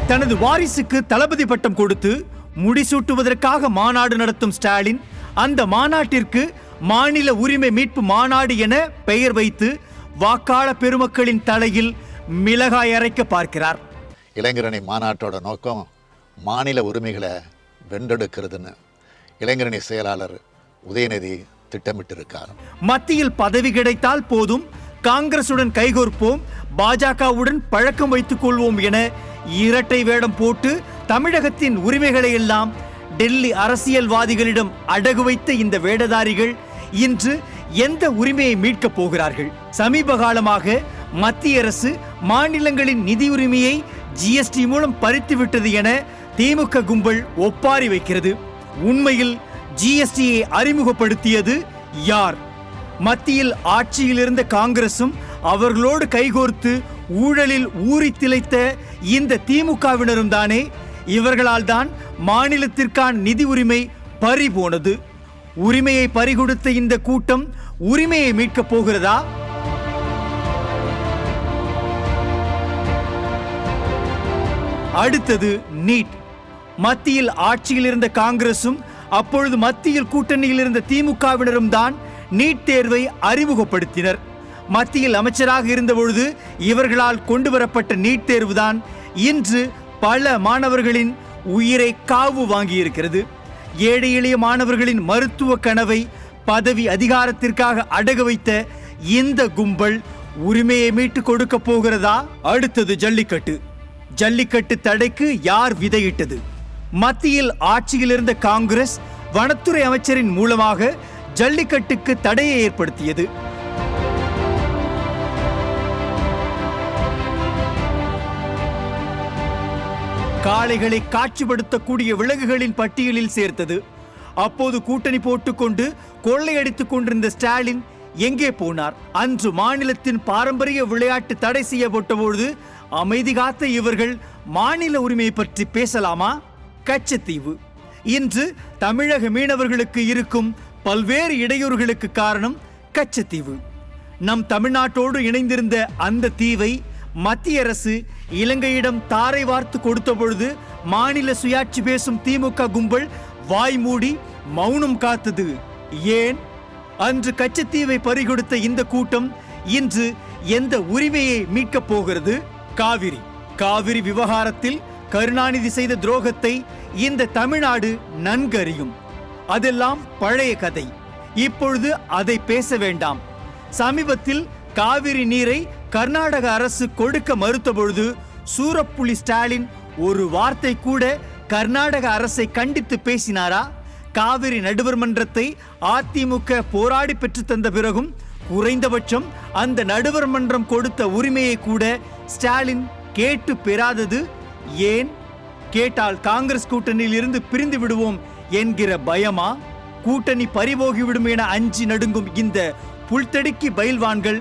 தனது வாரிசுக்கு தளபதி பட்டம் கொடுத்து முடிசூட்டுவதற்காக மாநாடு நடத்தும் ஸ்டாலின் அந்த மாநாட்டிற்கு மாநில உரிமை மீட்பு மாநாடு என பெயர் வைத்து வாக்காள பெருமக்களின் தலையில் மிளகாய் அரைக்க பார்க்கிறார். இளைஞரணி மாநாட்டோட நோக்கம் மாநில உரிமைகளை வென்றெடுக்கிறதுன்னு இளைஞரணி செயலாளர் உதயநிதி திட்டமிட்டிருக்கார். மத்தியில் பதவி கிடைத்தால் போதும், காங்கிரசுடன் கைகோர்ப்போம், பாஜகவுடன் பழக்கம் வைத்துக் கொள்வோம் என இரட்டை வேடம் போட்டு தமிழகத்தின் உரிமைகளை எல்லாம் டெல்லி அரசியல்வாதிகளிடம் அடகு வைத்த இந்த வேடதாரிகள் இன்று எந்த உரிமையை மீட்கப் போகிறார்கள்? சமீப காலமாக மத்திய அரசு மாநிலங்களின் நிதி உரிமையை ஜிஎஸ்டி மூலம் பறித்துவிட்டது என திமுக கும்பல் ஒப்பாரி வைக்கிறது. உண்மையில் ஜிஎஸ்டியை அறிமுகப்படுத்தியது யார்? மத்தியில் ஆட்சியில் இருந்த காங்கிரசும் அவர்களோடு கைகோர்த்து ஊழலில் ஊறி திளைத்த இந்த திமுகவினரும் தானே. இவர்களால் தான் மாநிலத்திற்கான நிதி உரிமை பறி போனது. உரிமையை பறிகொடுத்த இந்த கூட்டம் உரிமையை மீட்கப் போகிறதா? அடுத்தது நீட். மத்தியில் ஆட்சியில் இருந்த காங்கிரசும் அப்பொழுது மத்தியில் கூட்டணியில் இருந்த திமுகவினரும் தான் நீட் தேர்வை அறிமுகப்படுத்தினர். மத்தியில் அமைச்சராக இருந்தபொழுது இவர்களால் கொண்டு வரப்பட்ட நீட் தேர்வுதான் இன்று பல மாணவர்களின் உயிரை காவு வாங்கியிருக்கிறது. ஏழை எளிய மாணவர்களின் மருத்துவ கனவை பதவி அதிகாரத்திற்காக அடகு வைத்த இந்த கும்பல் உரிமையை மீட்டு கொடுக்க போகிறதா? அடுத்தது ஜல்லிக்கட்டு. ஜல்லிக்கட்டு தடைக்கு யார் விதையிட்டது? மத்தியில் ஆட்சியில் இருந்த காங்கிரஸ் வனத்துறை அமைச்சரின் மூலமாக ஜல்லிக்கட்டுக்கு தடையை ஏற்படுத்தியது. காளைகளை காட்சிப்படுத்தக்கூடிய விலங்குகளின் பட்டியலில் சேர்த்தது. அப்போது கூட்டணி போட்டுக்கொண்டு கொள்ளையடித்துக் கொண்டிருந்த ஸ்டாலின் எங்கே போனார்? அன்று மாநிலத்தின் பாரம்பரிய விளையாட்டு தடை செய்யப்பட்டபோது அமைதி காத்த இவர்கள் மாநில உரிமையை பற்றி பேசலாமா? கச்சத்தீவு இன்று தமிழக மீனவர்களுக்கு இருக்கும் பல்வேறு இடையூறுகளுக்கு காரணம் கச்சத்தீவு. நம் தமிழ்நாட்டோடு இணைந்திருந்த அந்த தீவை மத்திய அரசு இலங்கையிடம் தாரை வார்த்து கொடுத்த பொழுது மாநில சுயாட்சி பேசும் திமுக கும்பல் வாய் மூடி மௌனம் காத்தது ஏன்? அன்று கச்சத்தீவை பறிகொடுத்த இந்த கூட்டம் இன்று எந்த உரிமையை மீட்கப் போகிறது? காவிரி விவகாரத்தில் கருணாநிதி செய்த துரோகத்தை இந்த தமிழ்நாடு நன்கறியும். அதெல்லாம் பழைய கதை. இப்பொழுது அதை பேச வேண்டாம். சமீபத்தில் காவிரி நீரை கர்நாடக அரசு கொடுக்க மறுத்த பொழுது சூரப்புலி ஸ்டாலின் ஒரு வார்த்தை கூட கர்நாடக அரசை கண்டித்து பேசினாரா? காவிரி நடுவர் மன்றத்தை அதிமுக போராடி பெற்று தந்த பிறகும் குறைந்தபட்சம் அந்த நடுவர் மன்றம் கொடுத்த உரிமையை கூட ஸ்டாலின் கேட்டு பெறாதது ஏன்? கேட்டால் காங்கிரஸ் கூட்டணியில் இருந்து பிரிந்து விடுவோம் என்கிற பயமா? கூட்டணி பறிபோகிவிடும் என அஞ்சி நடுங்கும் இந்த புல்தடிக்கி பயில்வான்கள்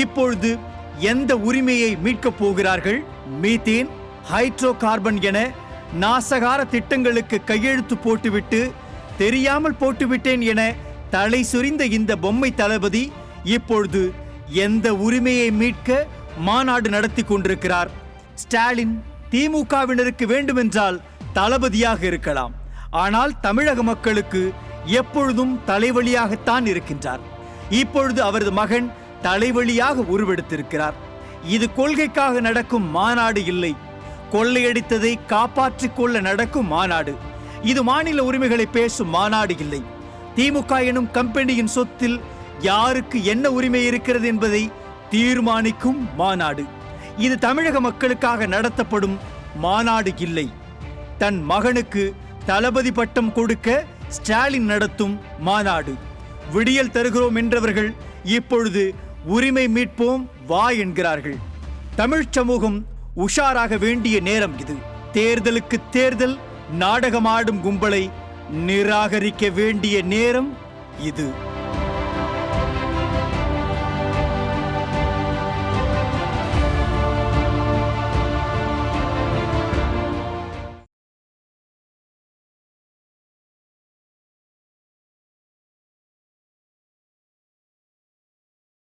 இப்பொழுது எந்த உரிமையை மீட்கப் போகிறார்கள்? மீத்தேன், ஹைட்ரோ கார்பன் என நாசகார திட்டங்களுக்கு கையெழுத்து போட்டுவிட்டு தெரியாமல் போட்டுவிட்டேன் என தலை சொரிந்த இந்த பொம்மை தளபதி இப்பொழுது எந்த உரிமையை மீட்க மாநாடு நடத்தி கொண்டிருக்கிறார்? ஸ்டாலின் திமுகவினருக்கு வேண்டுமென்றால் தளபதியாக இருக்கலாம். ஆனால் தமிழக மக்களுக்கு எப்பொழுதும் தலைவலியாகத்தான் இருக்கின்றார். இப்பொழுது அவரது மகன் தலைவலியாக உருவெடுத்திருக்கிறார். இது கொள்கைக்காக நடக்கும் மாநாடு இல்லை, கொள்ளையடித்ததை காப்பாற்றிக் கொள்ள நடக்கும் மாநாடு. இது மாநில உரிமைகளை பேசும் மாநாடு இல்லை. திமுக எனும் கம்பெனியின் சொத்தில் யாருக்கு என்ன உரிமை இருக்கிறது என்பதை தீர்மானிக்கும் மாநாடு. இது தமிழக மக்களுக்காக நடத்தப்படும் மாநாடு இல்லை. தன் மகனுக்கு தளபதி பட்டம் கொடுக்க ஸ்டாலின் நடத்தும் மாநாடு. விடியல் தருகிறோம் என்றவர்கள் இப்பொழுது உரிமை மீட்போம் வா என்கிறார்கள். தமிழ் சமூகம் உஷாராக வேண்டிய நேரம் இது. தேர்தலுக்கு தேர்தல் நாடகமாடும் கும்பலை நிராகரிக்க வேண்டிய நேரம் இது.